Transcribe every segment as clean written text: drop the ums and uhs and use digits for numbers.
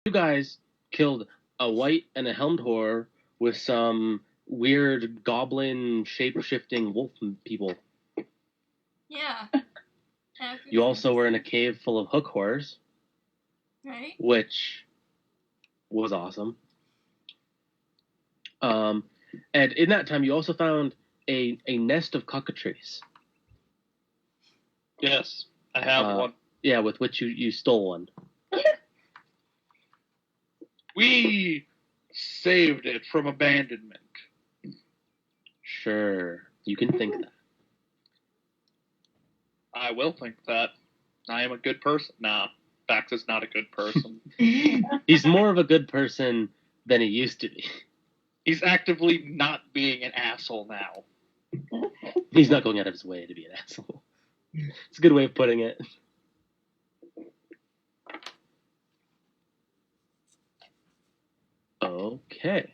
You guys killed a white and a helmed horror with some weird goblin shape-shifting wolf people. Yeah. You also were in a cave full of hook horrors. Right. Which was awesome. And in that time, you also found a nest of cockatrices. Yes, I have one. Yeah, with which you stole one. We saved it from abandonment. Sure, you can think that. I will think that. I am a good person. Nah, Bax is not a good person. He's more of a good person than he used to be. He's actively not being an asshole now. He's not going out of his way to be an asshole. It's a good way of putting it. Okay.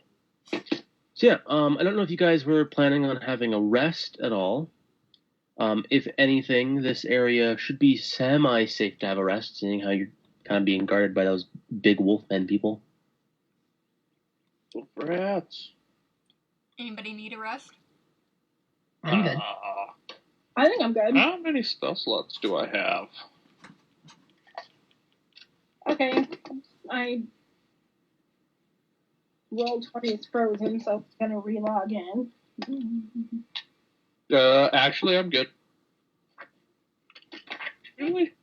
So yeah, I don't know if you guys were planning on having a rest at all. If anything, this area should be semi-safe to have a rest, seeing how you're kind of being guarded by those big wolfmen people. Well, perhaps. Anybody need a rest? I'm good. I think I'm good. How many spell slots do I have? Okay. I rolled 20 is frozen, so I'm going to relog in. Actually, I'm good. Really?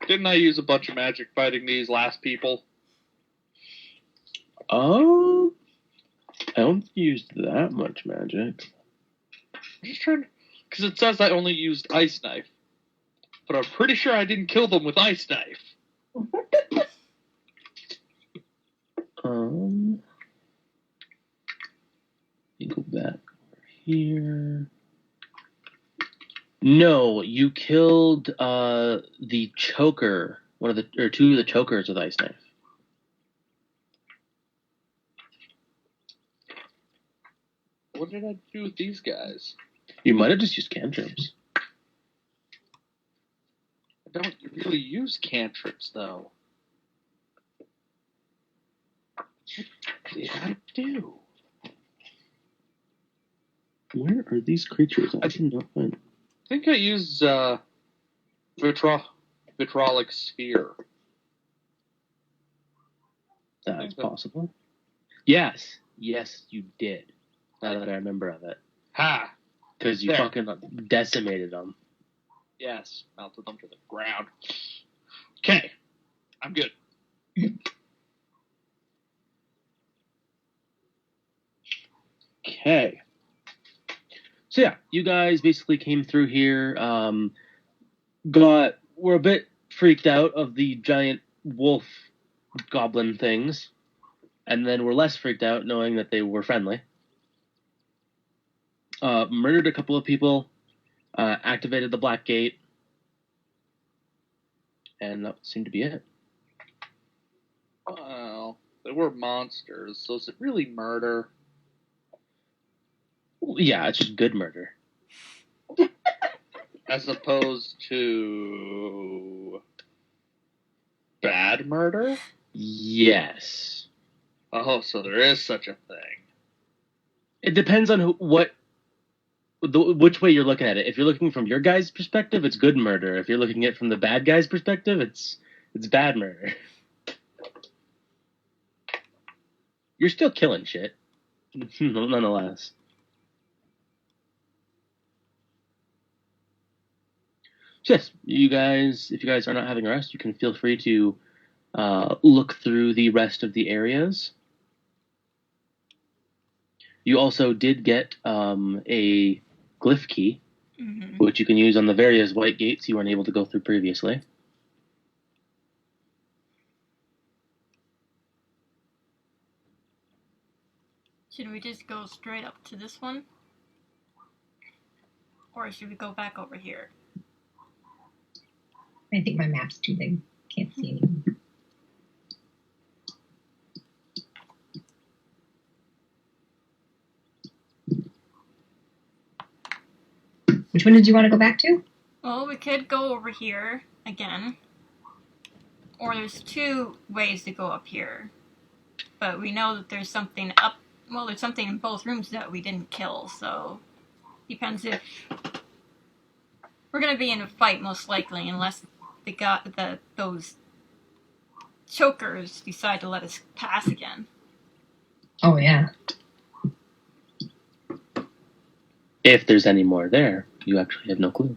Didn't I use a bunch of magic fighting these last people? Oh, I don't use that much magic. I'm just trying to... Because it says I only used Ice Knife. But I'm pretty sure I didn't kill them with Ice Knife. Let me go back over here. No, you killed the choker, two of the chokers with Ice Knife. What did I do with these guys? You might have just used cantrips. I don't really use cantrips, though. What did I do? Where are these creatures? I did not find. I think I used vitrolic sphere. That's possible. Yes, you did. Now that I remember of it. Ha! Because you fucking decimated them. Yes, melted them to the ground. Okay, I'm good. Okay. So yeah, you guys basically came through here, were a bit freaked out of the giant wolf goblin things, and then were less freaked out knowing that they were friendly. Murdered a couple of people, activated the Black Gate, and that seemed to be it. Well, they were monsters, so is it really murder? Yeah, it's just good murder. As opposed to bad murder? Yes. Oh, so there is such a thing. It depends on which way you're looking at it. If you're looking from your guy's perspective, it's good murder. If you're looking at it from the bad guy's perspective, it's bad murder. You're still killing shit, nonetheless. So yes, if you guys are not having a rest, you can feel free to look through the rest of the areas. You also did get a glyph key, which you can use on the various white gates you weren't able to go through previously. Should we just go straight up to this one? Or should we go back over here? I think my map's too big. Can't see anything. Which one did you want to go back to? Well, we could go over here again. or there's two ways to go up here. But we know that there's something up. Well, there's something in both rooms that we didn't kill, so depends if we're gonna be in a fight, most likely, unless those chokers decide to let us pass again. Oh, yeah. If there's any more there, you actually have no clue.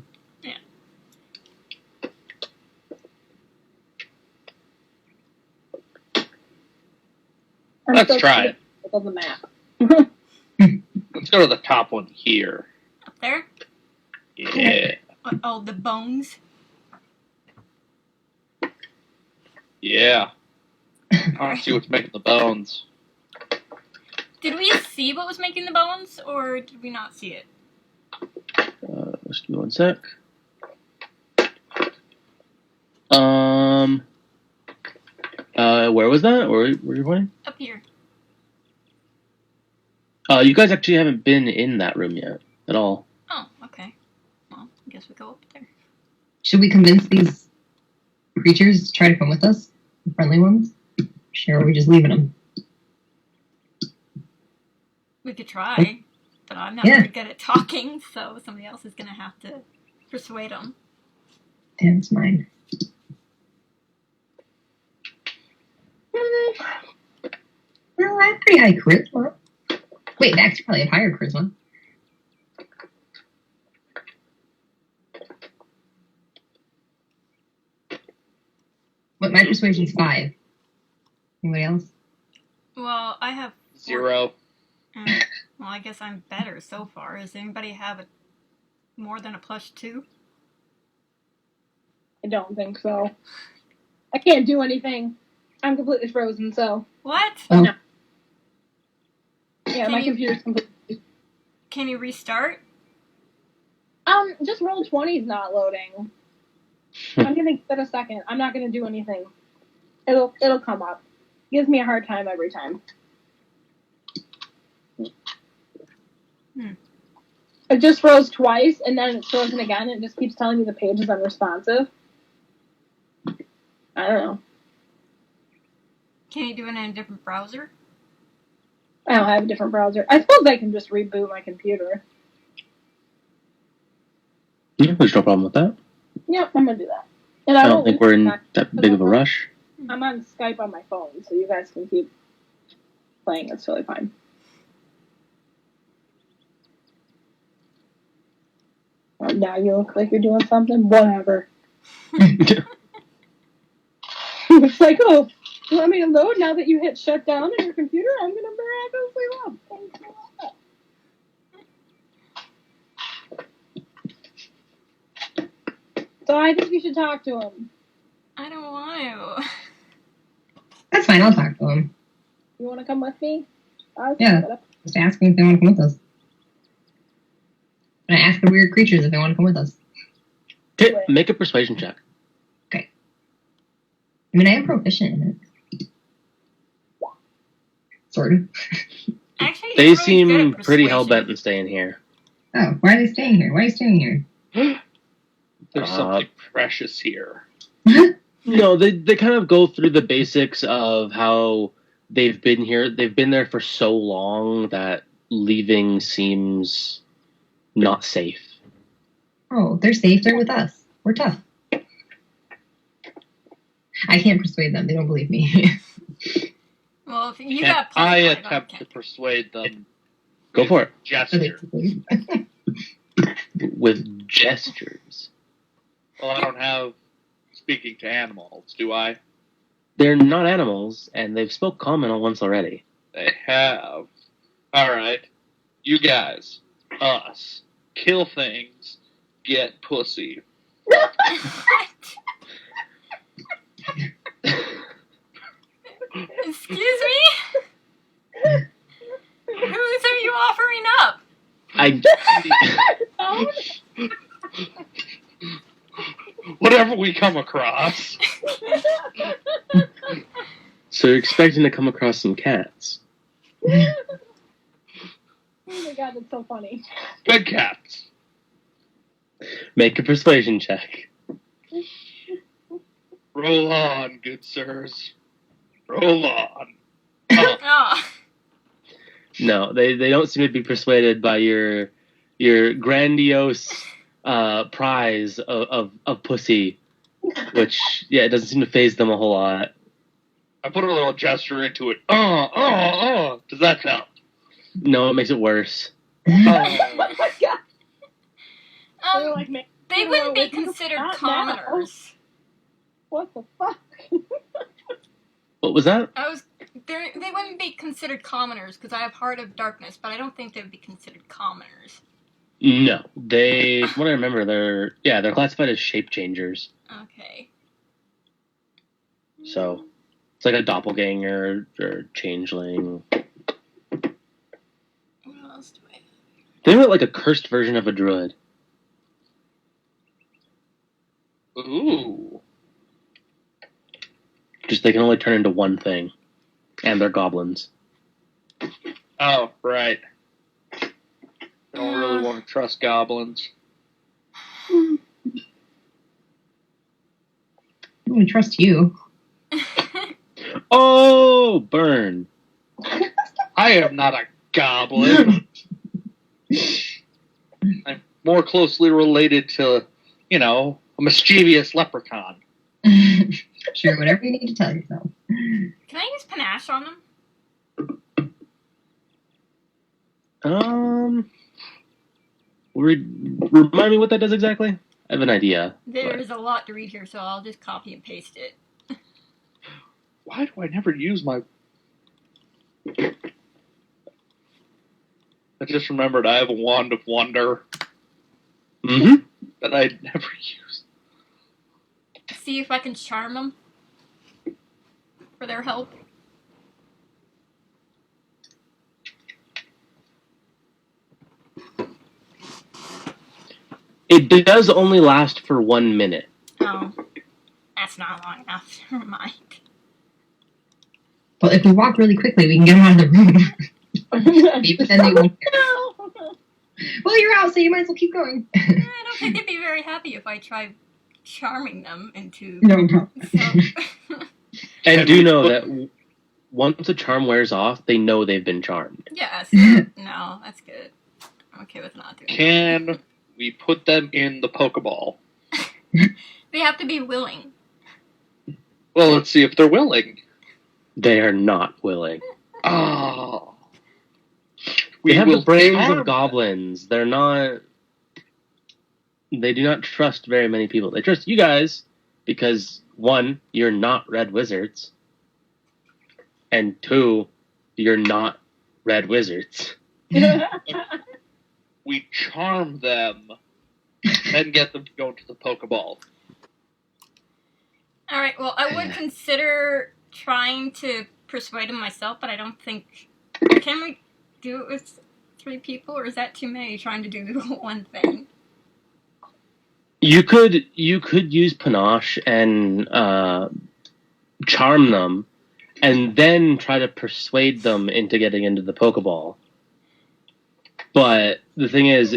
Let's try it. On the map. Let's go to the top one here. Up there? Yeah. Oh, the bones. Yeah. I want to see what's making the bones. Did we see what was making the bones, or did we not see it? Just give me one sec. Where was that? Where were you pointing? Up here. You guys actually haven't been in that room yet at all. Oh, okay. Well, I guess we go up there. Should we convince these creatures to try to come with us? The friendly ones? Sure, are we just leaving them? We could try, but I'm not very good at talking, so somebody else is going to have to persuade them. Damn, it's mine. Well, I have pretty high charisma. Wait, Max probably have higher charisma. But my persuasion's 5. Anybody else? Well, I have 0. Well, I guess I'm better so far. Does anybody have more than a +2? I don't think so. I can't do anything. I'm completely frozen, so. What? Oh. No. Yeah, Can my you- computer's completely. Can you restart? Just roll 20 is not loading. I'm gonna give it a second. I'm not gonna do anything. It'll come up. Gives me a hard time every time. It just froze twice, and then it's frozen again, and it just keeps telling me the page is unresponsive. I don't know. Can you do it in a different browser? I don't have a different browser. I suppose I can just reboot my computer. Yeah, there's no problem with that. Yep, I'm gonna do that. And I don't think we're in that big of a rush. I'm on Skype on my phone, so you guys can keep playing. It's totally fine. Oh, now you look like you're doing something. Whatever. It's like, oh, you want me to load now that you hit shut down on your computer? I'm gonna miraculously load. Thanks a lot. So I think you should talk to him. I don't want to. That's fine, I'll talk to them. You want to come with me? Yeah. Just ask them if they want to come with us. And I ask the weird creatures if they want to come with us. Okay, make a persuasion check. Okay. I mean, I am proficient in it. Sort of. Actually, They you're really good seem at pretty persuasion. hell-bent in staying here. Oh, why are they staying here? Why are you staying here? There's something precious here. No, they kind of go through the basics of how they've been here. They've been there for so long that leaving seems not safe. Oh, they're safe. They're with us. We're tough. I can't persuade them. They don't believe me. Well, if you Can got I +5, attempt okay. to persuade them Go for it. So they gesture? believe. With gestures. Well, I don't have speaking to animals, do I? They're not animals, and they've spoke common once already. They have. Alright. You guys. Us. Kill things. Get pussy. What? Excuse me? Whose are you offering up? Whatever we come across. So you're expecting to come across some cats. Oh my god, that's so funny. Good cats. Make a persuasion check. Roll on, good sirs. Roll on. Oh, No, they don't seem to be persuaded by your grandiose prize of pussy, which it doesn't seem to phase them a whole lot. I put a little gesture into it. Does that help? No, it makes it worse. Oh my god. They're um, like, man, they you wouldn't know, be considered not now. commoners. What the fuck? What was that? They wouldn't be considered commoners because I have Heart of Darkness, but I don't think they would be considered commoners. No, from what I remember, they're classified as shape changers. Okay. So it's like a doppelganger or changeling. What else do I have? They're like a cursed version of a druid. Ooh. Just they can only turn into one thing, and they're goblins. Oh, right. I don't really want to trust goblins. We trust you. Oh, burn! I am not a goblin. I'm more closely related to, a mischievous leprechaun. Sure, whatever you need to tell yourself. Can I use panache on them? Remind me what that does exactly? I have an idea. There's a lot to read here, so I'll just copy and paste it. Why do I never use my... I just remembered I have a Wand of Wonder Mm-hmm. that I never used. See if I can charm them for their help. It does only last for 1 minute. Oh, that's not long enough. Never mind. Well, if we walk really quickly, we can get them out of the room. Maybe then they won't care. No. Well, you're out, so you might as well keep going. I don't think they'd be very happy if I tried charming them into. No. So, And do know that once a charm wears off, they know they've been charmed. yes. No, that's good. I'm okay with not doing Can we put them in the Pokeball? that. They have to be willing. Well, let's see if they're willing. They are not willing. Oh. They have the brains charm of goblins. They're not. They do not trust very many people. They trust you guys because, 1, you're not red wizards, and 2, you're not red wizards. We charm them, then get them to go into the Pokeball. All right. Well, I would consider trying to persuade them myself, but I don't think. Can we do it with 3 people, or is that too many trying to do one thing? You could use panache and charm them, and then try to persuade them into getting into the Pokeball. But the thing is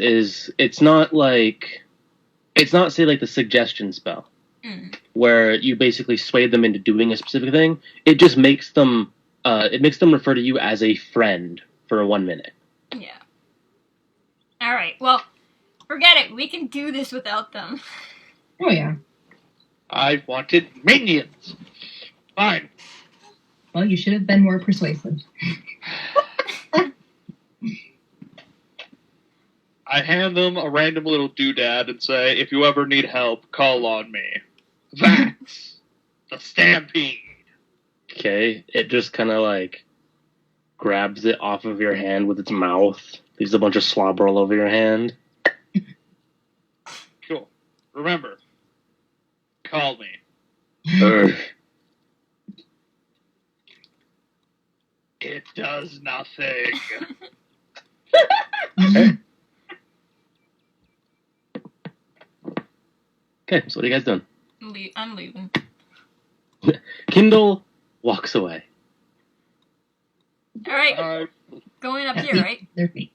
it's not say like the suggestion spell where you basically sway them into doing a specific thing. It just makes them refer to you as a friend for 1 minute. Yeah. All right. Well, forget it. We can do this without them. Oh, yeah. I wanted minions. Fine. Well, you should have been more persuasive. I hand them a random little doodad and say, if you ever need help, call on me. Vax. The Stampede. Okay, it just kind of like grabs it off of your hand with its mouth, leaves a bunch of slobber all over your hand. Cool. Remember, call me. Urgh. It does nothing. Okay, so what are you guys doing? I'm leaving. Kindle walks away. All right. Going up here, right? Their feet.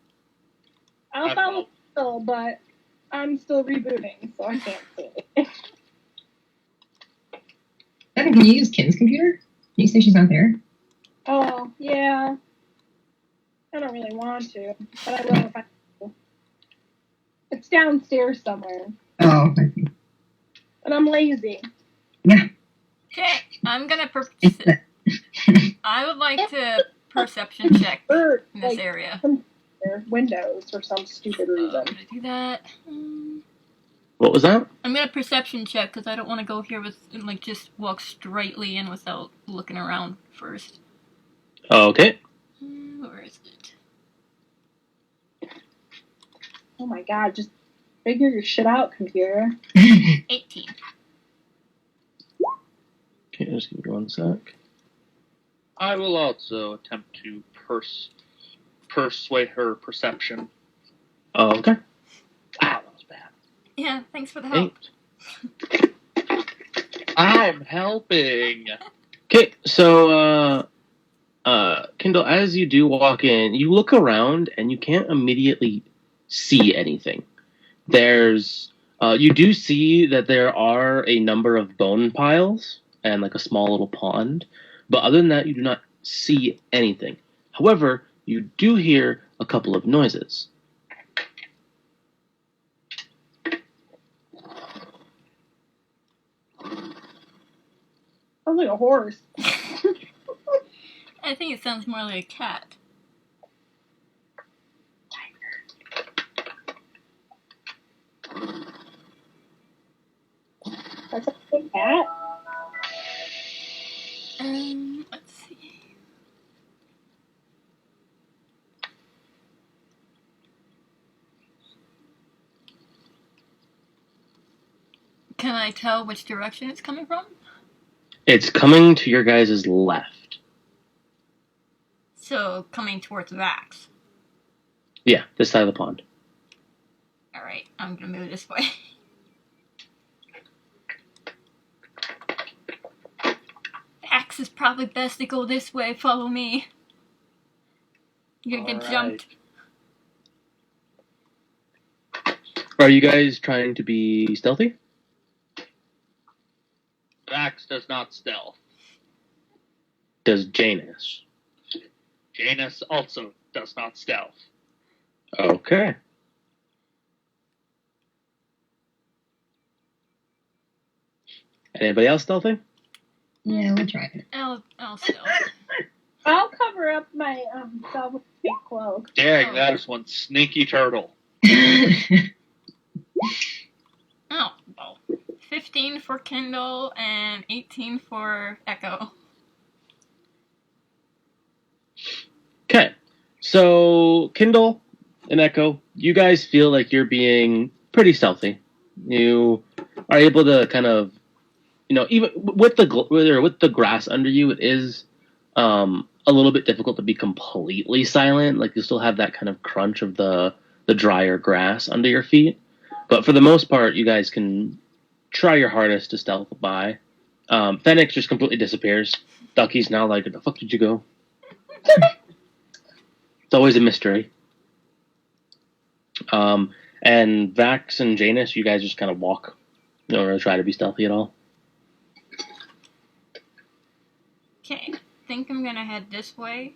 I'll follow still, but I'm still rebooting, so I can't see. Evan, can you use Kim's computer? Can you say she's not there? Oh, yeah. I don't really want to, but I will if I do. It's downstairs somewhere, Oh, I see. and I'm lazy. Okay, I'm gonna. I would like to perception check Or, in this like, area. their windows for some stupid I'm reason. gonna do that. What was that? I'm gonna perception check because I don't want to go here with like just walk straightly in without looking around first. Okay. Where is it? Oh my god, just figure your shit out, computer. 18. Okay, just give me one sec. I will also attempt to persuade her perception. Okay. Ah, that was bad. Yeah, thanks for the help. 8. I'm helping. Okay, so Kindle, as you do walk in, you look around and you can't immediately see anything. There's you do see that there are a number of bone piles and like a small little pond, but other than that, you do not see anything. However, you do hear a couple of noises. Sounds like a horse. I think it sounds more like a cat. That's a big cat. Let's see. Can I tell which direction it's coming from? It's coming to your guys' left. So, coming towards Vax. Yeah, this side of the pond. Alright, I'm gonna move this way. Vax is probably best to go this way. Follow me. You're gonna get jumped. Are you guys trying to be stealthy? Vax does not stealth. Does Janus? Janus also does not stealth. Okay. Anybody else stealthy? Yeah, we'll try it. I'll stealth. I'll cover up my self with a big cloak. Dang, Oh. that is one sneaky turtle. Oh, well. 15 for Kindle and 18 for Echo. Okay. So, Kindle and Echo, you guys feel like you're being pretty stealthy. You are able to kind of, even with the grass under you, it is a little bit difficult to be completely silent. Like you still have that kind of crunch of the drier grass under your feet. But for the most part, you guys can try your hardest to stealth by. Fennec just completely disappears. Ducky's now like, where the fuck did you go? It's always a mystery. And Vax and Janus, you guys just kind of walk. You don't really try to be stealthy at all. Okay, I think I'm gonna head this way.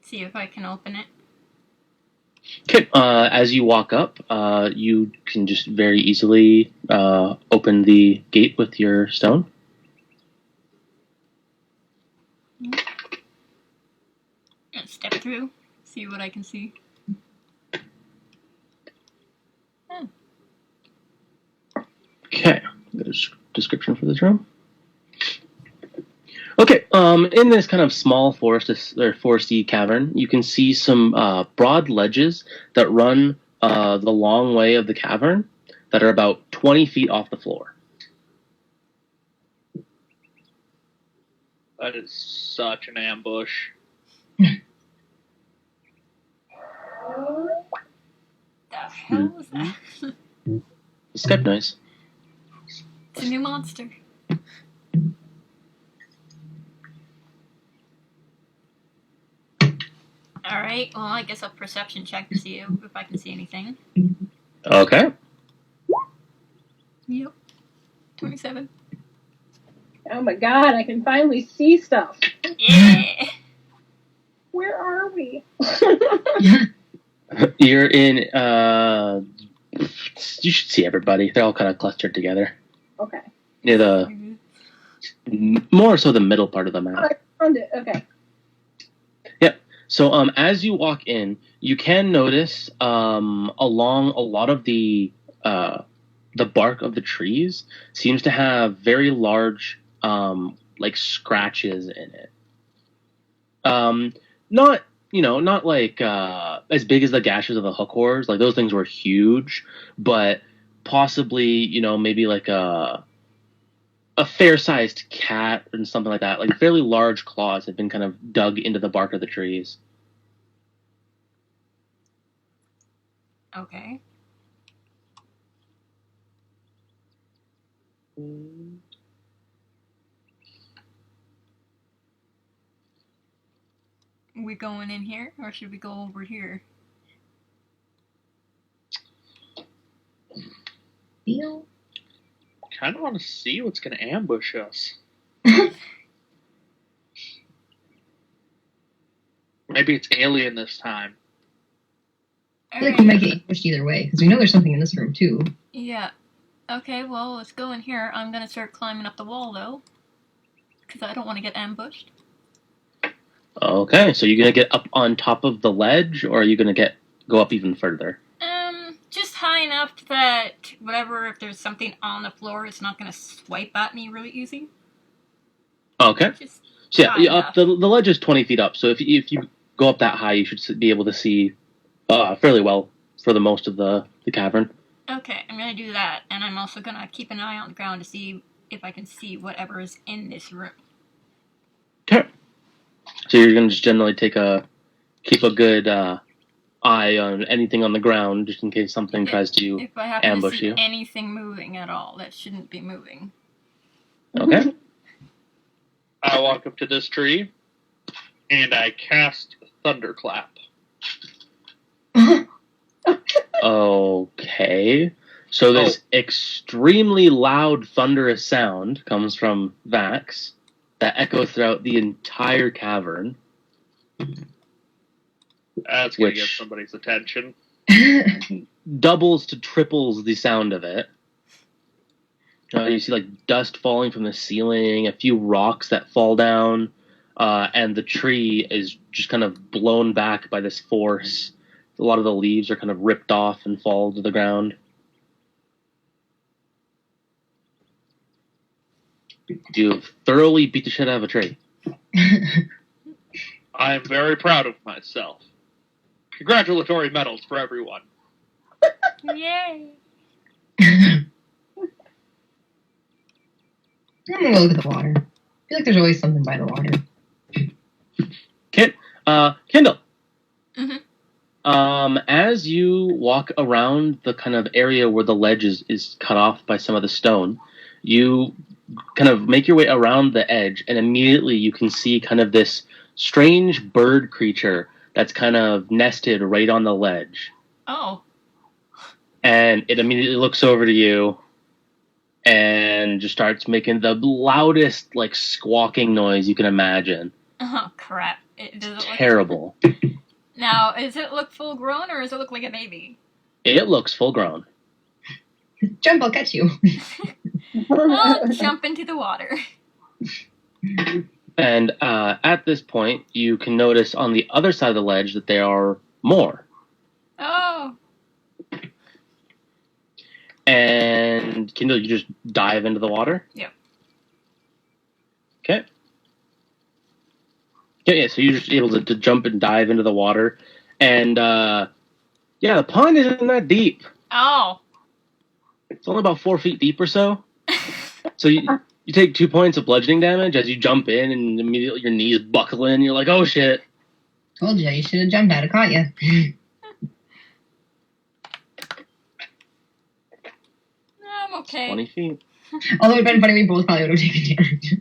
See if I can open it. Okay. As you walk up, you can just very easily open the gate with your stone. Gonna step through, see what I can see. Okay. There's a description for this room. Okay. In this kind of small foresty cavern, you can see some broad ledges that run the long way of the cavern that are about 20 feet off the floor. That is such an ambush. The hell was that? Skype noise. It's a new monster. Alright, well, I guess I'll perception check to see if I can see anything. Okay. Yep. 27. Oh my god, I can finally see stuff. Yeah. Where are we? You're in. You should see everybody. They're all kind of clustered together Okay. near the more so the middle part of the map. I found it. Okay. So, as you walk in, you can notice along a lot of the bark of the trees seems to have very large like scratches in it. Not not like as big as the gashes of the hook horrors. Like those things were huge, but possibly maybe like a fair-sized cat and something like that. Like fairly large claws have been kind of dug into the bark of the trees. Okay. We going in here, or should we go over here? Feel? Kind of want to see what's going to ambush us. Maybe it's alien this time. I feel like we might get ambushed either way, because we know there's something in this room, too. Yeah. Okay, well, let's go in here. I'm gonna start climbing up the wall, though. Because I don't want to get ambushed. Okay, so you're gonna get up on top of the ledge, or are you gonna go up even further? Just high enough that if there's something on the floor, it's not gonna swipe at me really easy. Okay. Just So high yeah, enough. the ledge is 20 feet up. So if you go up that high, you should be able to see fairly well for the most of the cavern. Okay, I'm gonna do that, and I'm also gonna keep an eye on the ground to see if I can see whatever is in this room. Okay. So you're gonna just generally keep a good eye on anything on the ground, just in case something tries to If I happen ambush to see you. anything moving at all, that shouldn't be moving. Okay. I walk up to this tree, and I cast Thunderclap. Okay. So this extremely loud, thunderous sound comes from Vax that echoes throughout the entire cavern. That's going to get Which- somebody's attention. Doubles to triples the sound of it. You see like dust falling from the ceiling, a few rocks that fall down, and the tree is just kind of blown back by this force. A lot of the leaves are kind of ripped off and fall to the ground. You thoroughly beat the shit out of a tree. I am very proud of myself. Congratulatory medals for everyone. Yay! I'm gonna look at the water. I feel like there's always something by the water. Kendall. Mhm. As you walk around the kind of area where the ledge is cut off by some of the stone, you kind of make your way around the edge, and immediately you can see kind of this strange bird creature that's kind of nested right on the ledge. Oh. And it immediately looks over to you and just starts making the loudest, like, squawking noise you can imagine. Oh, crap. Does it look... Terrible. Now, does it look full grown, or does it look like a baby? It looks full grown. Jump, I'll catch you. I'll jump into the water. And at this point, you can notice on the other side of the ledge that there are more. Oh. And Kendall, you just dive into the water? Yep. Okay. Yeah, so you're just able to jump and dive into the water. And, yeah, the pond isn't that deep. Oh. It's only about 4 feet deep or so. So you take 2 points of bludgeoning damage as you jump in, and immediately your knees buckle in. You're like, oh, shit. Told you, you should have jumped. I'd have caught you. I'm okay. 20 feet. Although it would have been funny, we both probably would have taken damage.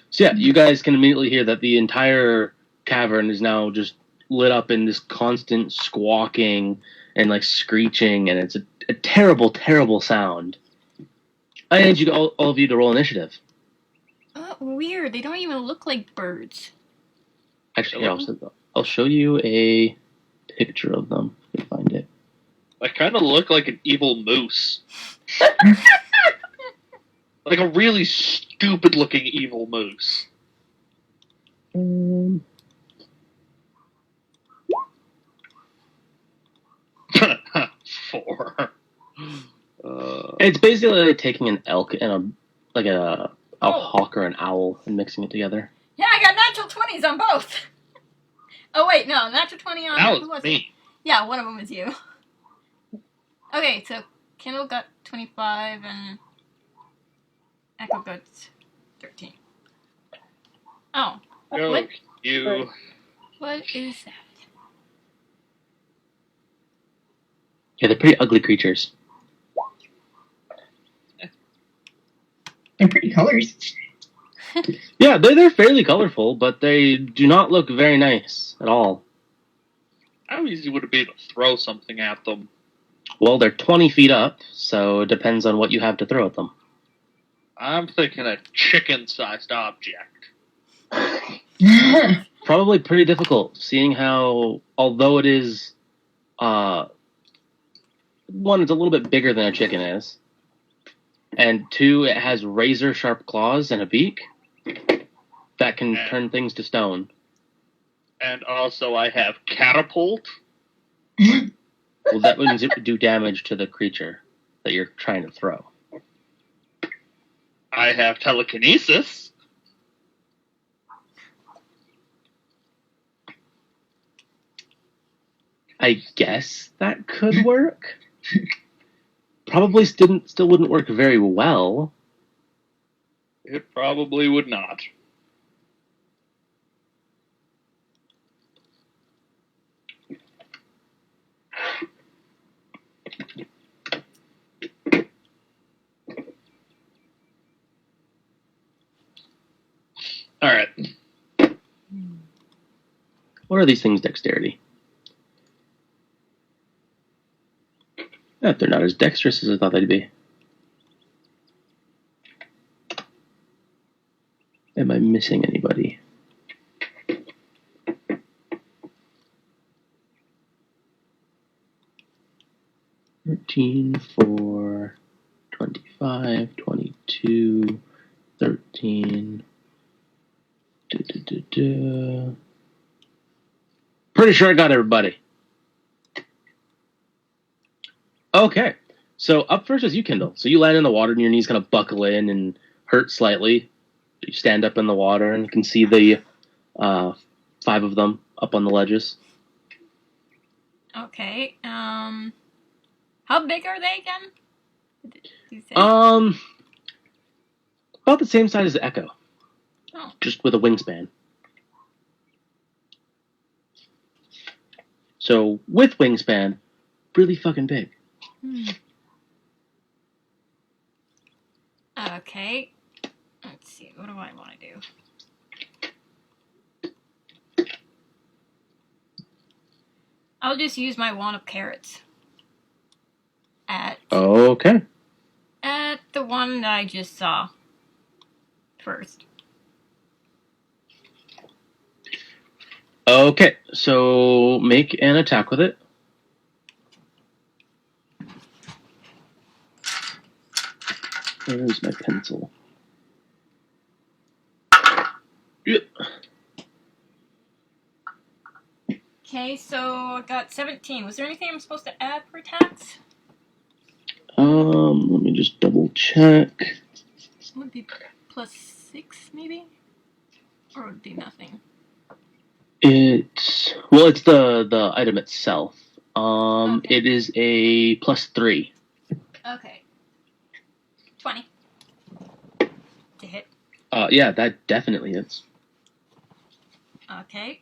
So yeah, you guys can immediately hear that the entire cavern is now just lit up in this constant squawking and like screeching, and it's a terrible, terrible sound. I need you all of you to roll initiative. Oh, weird. They don't even look like birds. Actually, here, I'll show you a picture of them. If you find it. I kind of look like an evil moose. Like a really stupid-looking evil moose. 4. It's basically like taking an elk and a Oh. hawk or an owl and mixing it together. Yeah, I got natural 20s on both. Oh, wait, no. Natural 20 on... That who was it? me. Yeah, one of them was you. Okay, so Kendall got 25 and Echo got 13. Oh, Go, what? you. What is that? Yeah, they're pretty ugly creatures. They're pretty colors. Yeah, they're fairly colorful, but they do not look very nice at all. How easy would it be to throw something at them? Well, they're 20 feet up, so it depends on what you have to throw at them. I'm thinking a chicken-sized object. Probably pretty difficult, seeing how, although it is, one, it's a little bit bigger than a chicken is, and 2, it has razor-sharp claws and a beak that can turn things to stone. And also I have catapult. Well, that means it would do damage to the creature that you're trying to throw. I have telekinesis. I guess that could work. Probably still wouldn't work very well. It probably would not. Alright. What are these things' dexterity? They're not as dexterous as I thought they'd be. Am I missing anybody? $13, $4, $25, $22, $13. Pretty sure I got everybody. Okay, so up first is you, Kendall. So you land in the water and your knees kind of buckle in and hurt slightly. You stand up in the water and you can see the 5 of them up on the ledges. Okay, how big are they again? Did you say? About the same size as Echo. Oh. Just with a wingspan. So with wingspan, really fucking big. Okay. Let's see. What do I want to do? I'll just use my wand of carrots. Okay. At the one that I just saw. First. Okay, so make an attack with it. Where's my pencil? Yep. Okay, so I got 17. Was there anything I'm supposed to add for attacks? Let me just double check. Would it be +6, maybe? Or would it be nothing? It's the item itself. Okay. It is a +3. Okay. 20. To hit. Yeah, that definitely is. Okay.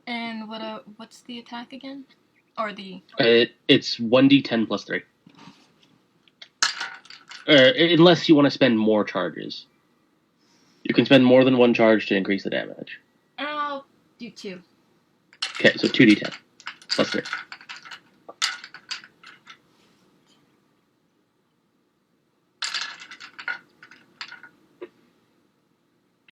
And what's the attack again? Or the... It's 1d10 +3. Unless you want to spend more charges. You can spend more than 1 charge to increase the damage. I'll do 2. Okay, so 2d10 +3.